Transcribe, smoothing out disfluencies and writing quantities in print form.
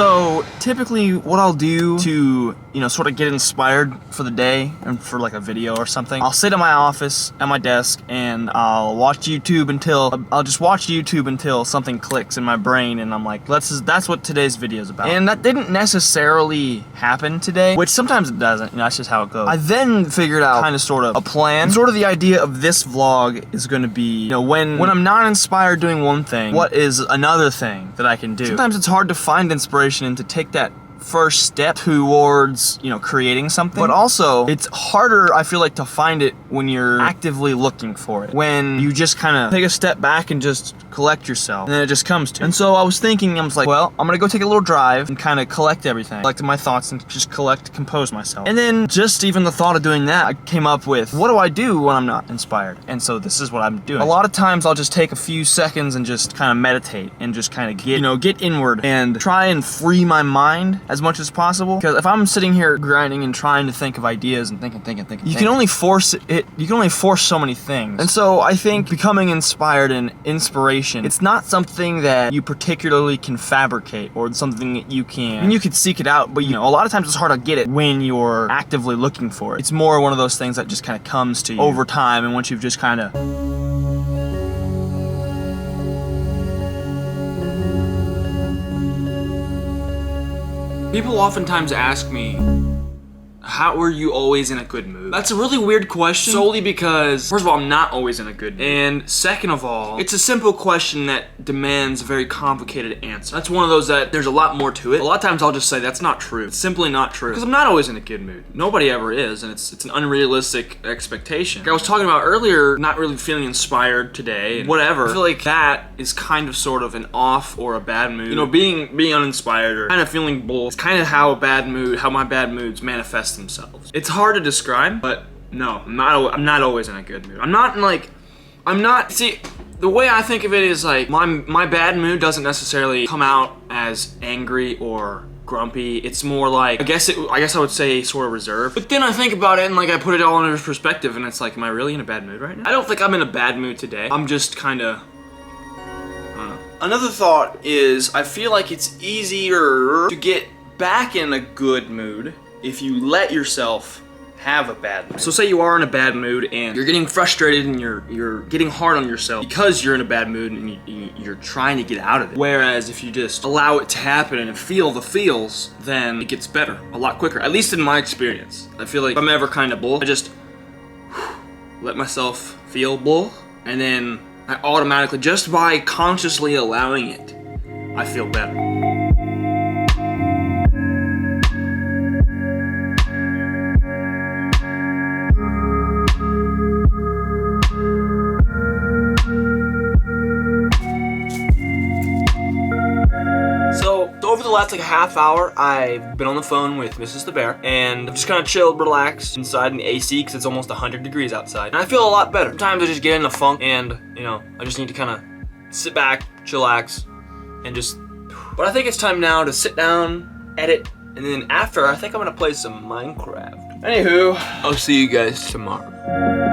So typically what I'll do to, sort of get inspired for the day and for like a video or something, I'll sit in my office at my desk and I'll watch YouTube until something clicks in my brain and I'm like, that's what today's video is about. And that didn't necessarily happen today, which sometimes it doesn't, that's just how it goes. I then figured out kind of sort of a plan. Sort of the idea of this vlog is going to be, when I'm not inspired doing one thing, what is another thing that I can do? Sometimes it's hard to find inspiration and to take that first step towards, creating something. But also, it's harder, I feel like, to find it when you're actively looking for it. When you just kind of take a step back and just collect yourself, and then it just comes to you. And so I was like, well, I'm gonna go take a little drive and kind of collect everything. Collect my thoughts and just compose myself. And then just even the thought of doing that, I came up with, what do I do when I'm not inspired? And so this is what I'm doing. A lot of times I'll just take a few seconds and just kind of meditate and just kind of get inward and try and free my mind as much as possible. Because if I'm sitting here grinding and trying to think of ideas and thinking, you can only force so many things. And so I think becoming inspired and inspiration, it's not something that you particularly can fabricate or something that you could seek it out, but a lot of times it's hard to get it when you're actively looking for it. It's more one of those things that just kind of comes to you over time, and once you've just kind of People oftentimes ask me, how are you always in a good mood? That's a really weird question, solely because, first of all, I'm not always in a good mood. And second of all, it's a simple question that demands a very complicated answer. That's one of those that there's a lot more to it. A lot of times I'll just say that's not true. It's simply not true. Because I'm not always in a good mood. Nobody ever is, and it's an unrealistic expectation. Like I was talking about earlier, not really feeling inspired today, and whatever. I feel like that is kind of sort of an off or a bad mood. Being uninspired or kind of feeling bull. It's kind of how my bad moods manifest themselves. It's hard to describe, but no, I'm not always in a good mood. See, the way I think of it is like my bad mood doesn't necessarily come out as angry or grumpy. It's more like, I guess I would say sort of reserved. But then I think about it and I put it all into perspective and it's like, am I really in a bad mood right now? I don't think I'm in a bad mood today. I'm just kind of, I don't know. Another thought is, I feel like it's easier to get back in a good mood if you let yourself have a bad mood. So say you are in a bad mood and you're getting frustrated and you're getting hard on yourself because you're in a bad mood and you're trying to get out of it. Whereas if you just allow it to happen and feel the feels, then it gets better a lot quicker. At least in my experience. I feel like if I'm ever kind of bull, I just let myself feel bull, and then I automatically, just by consciously allowing it, I feel better. Over the last half hour, I've been on the phone with Mrs. the Bear, and I've just kind of chilled, relaxed inside in the AC because it's almost 100 degrees outside. And I feel a lot better. Sometimes I just get in a funk and, I just need to kind of sit back, chillax, and just... But I think it's time now to sit down, edit, and then after, I think I'm going to play some Minecraft. Anywho, I'll see you guys tomorrow.